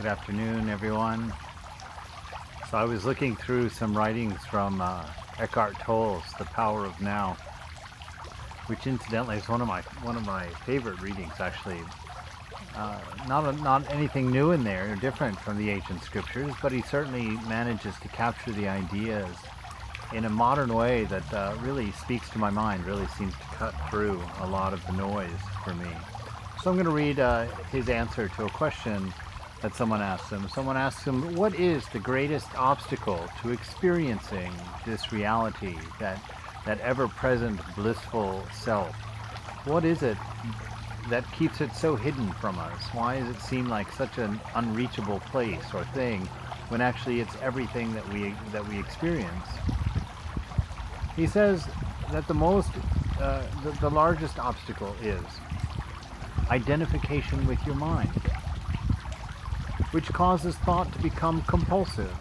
Good afternoon, everyone. So I was looking through some writings from Ekhart Tolle's The Power of Now, which incidentally is one of my favorite readings. Actually, not anything new in there, or different from the ancient scriptures, but he certainly manages to capture the ideas in a modern way that really speaks to my mind. Really seems to cut through a lot of the noise for me. So I'm going to read his answer to a question that someone asked him. Someone asks him, what is the greatest obstacle to experiencing this reality, that ever-present blissful self? What is it that keeps it so hidden from us? Why does it seem like such an unreachable place or thing when actually it's everything that we experience? He says that the largest obstacle is identification with your mind, which causes thought to become compulsive.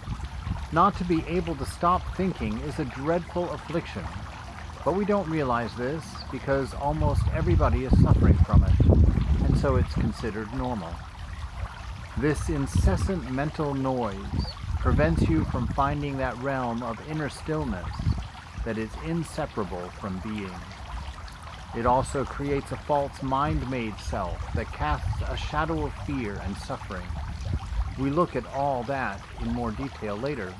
Not to be able to stop thinking is a dreadful affliction, but we don't realize this because almost everybody is suffering from it, and so it's considered normal. This incessant mental noise prevents you from finding that realm of inner stillness that is inseparable from being. It also creates a false mind-made self that casts a shadow of fear and suffering. We look at all that in more detail later.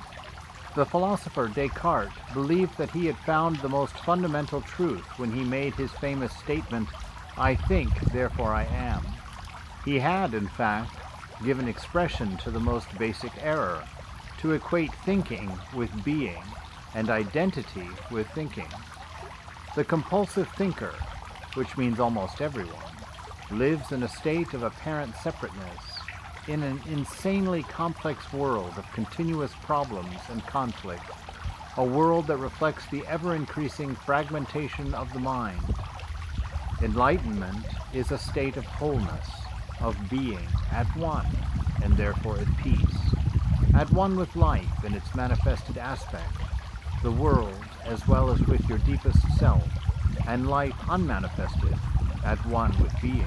The philosopher Descartes believed that he had found the most fundamental truth when he made his famous statement, "I think, therefore I am." He had, in fact, given expression to the most basic error, to equate thinking with being and identity with thinking. The compulsive thinker, which means almost everyone, lives in a state of apparent separateness, in an insanely complex world of continuous problems and conflict, a world that reflects the ever-increasing fragmentation of the mind. Enlightenment is a state of wholeness, of being at one, and therefore at peace, at one with life in its manifested aspect, the world as well as with your deepest self, and life unmanifested, at one with being.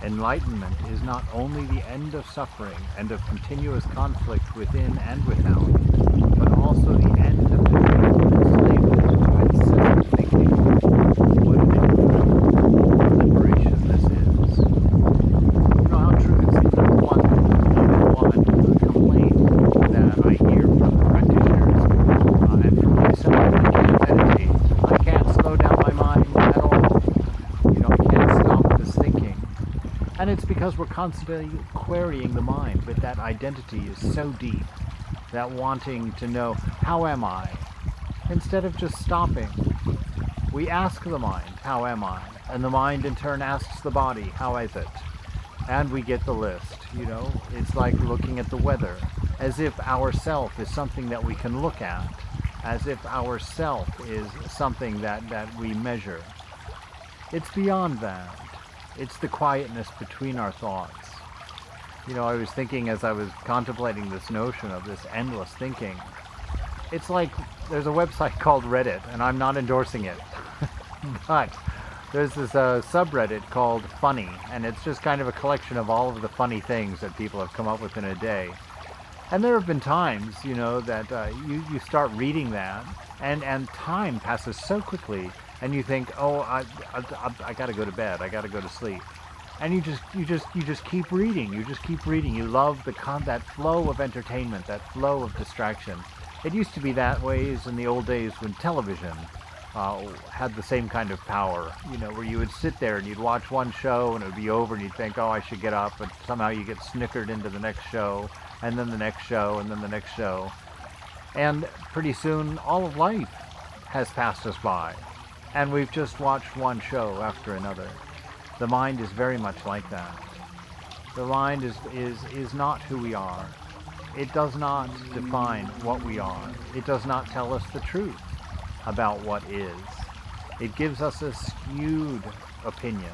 Enlightenment is not only the end of suffering and of continuous conflict within and without, but also the end of the enslavement to incessant thinking. What an incredible liberation this is. You know how true it's even one complaint that I hear from the practitioners and from myself. I can't meditate. I can't slow down my mind at all. I can't stop this thinking. And it's because we're constantly querying the mind, but that identity is so deep, that wanting to know, how am I? Instead of just stopping, we ask the mind, how am I? And the mind in turn asks the body, how is it? And we get the list, It's like looking at the weather, as if our self is something that we can look at, as if our self is something that we measure. It's beyond that. It's the quietness between our thoughts. I was thinking as I was contemplating this notion of this endless thinking, it's like there's a website called Reddit, and I'm not endorsing it, but there's this subreddit called Funny, and it's just kind of a collection of all of the funny things that people have come up with in a day. And there have been times, that you start reading that, and time passes so quickly, and you think, oh, I got to go to bed, I got to go to sleep, and you just keep reading, You love that flow of entertainment, that flow of distraction. It used to be that ways in the old days when television had the same kind of power, where you would sit there and you'd watch one show and it would be over and you'd think, oh, I should get up, but somehow you get snickered into the next show, and then the next show, and then the next show. And pretty soon, all of life has passed us by, and we've just watched one show after another. The mind is very much like that. The mind is not who we are. It does not define what we are. It does not tell us the truth about what is. It gives us a skewed opinion,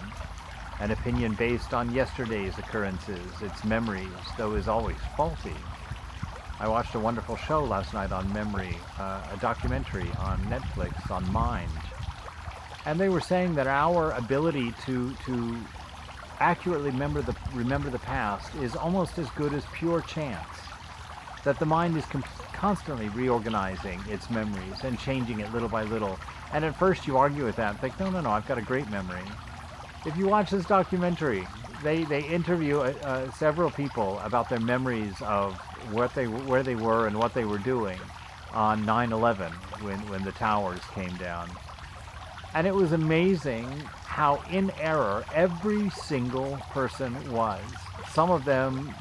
an opinion based on yesterday's occurrences, its memories, though is always faulty. I watched a wonderful show last night on memory, a documentary on Netflix on mind. And they were saying that our ability to accurately remember the past is almost as good as pure chance. That the mind is constantly reorganizing its memories and changing it little by little. And at first you argue with that and think, no, I've got a great memory. If you watch this documentary, they interview several people about their memories of where they were and what they were doing on 9/11 when the towers came down. And it was amazing how in error every single person was. Some of them,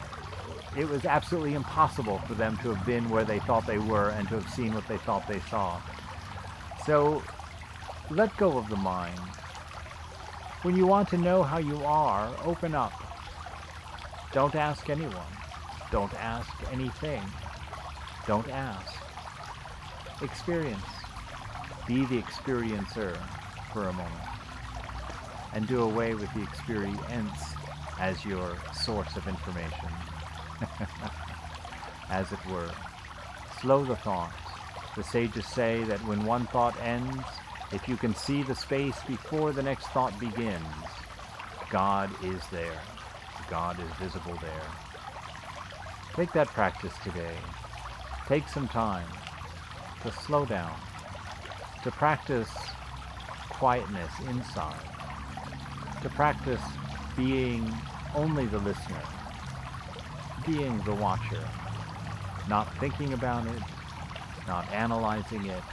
it was absolutely impossible for them to have been where they thought they were and to have seen what they thought they saw. So let go of the mind. When you want to know how you are, open up. Don't ask anyone. Don't ask anything. Don't ask. Experience. Be the experiencer for a moment. And do away with the experience as your source of information. As it were. Slow the thoughts. The sages say that when one thought ends, if you can see the space before the next thought begins, God is there. God is visible there. Take that practice today. Take some time to slow down, to practice quietness inside, to practice being only the listener, being the watcher, not thinking about it, not analyzing it,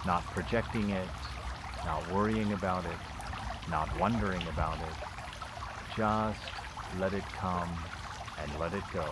not projecting it, not worrying about it, not wondering about it. Just let it come and let it go.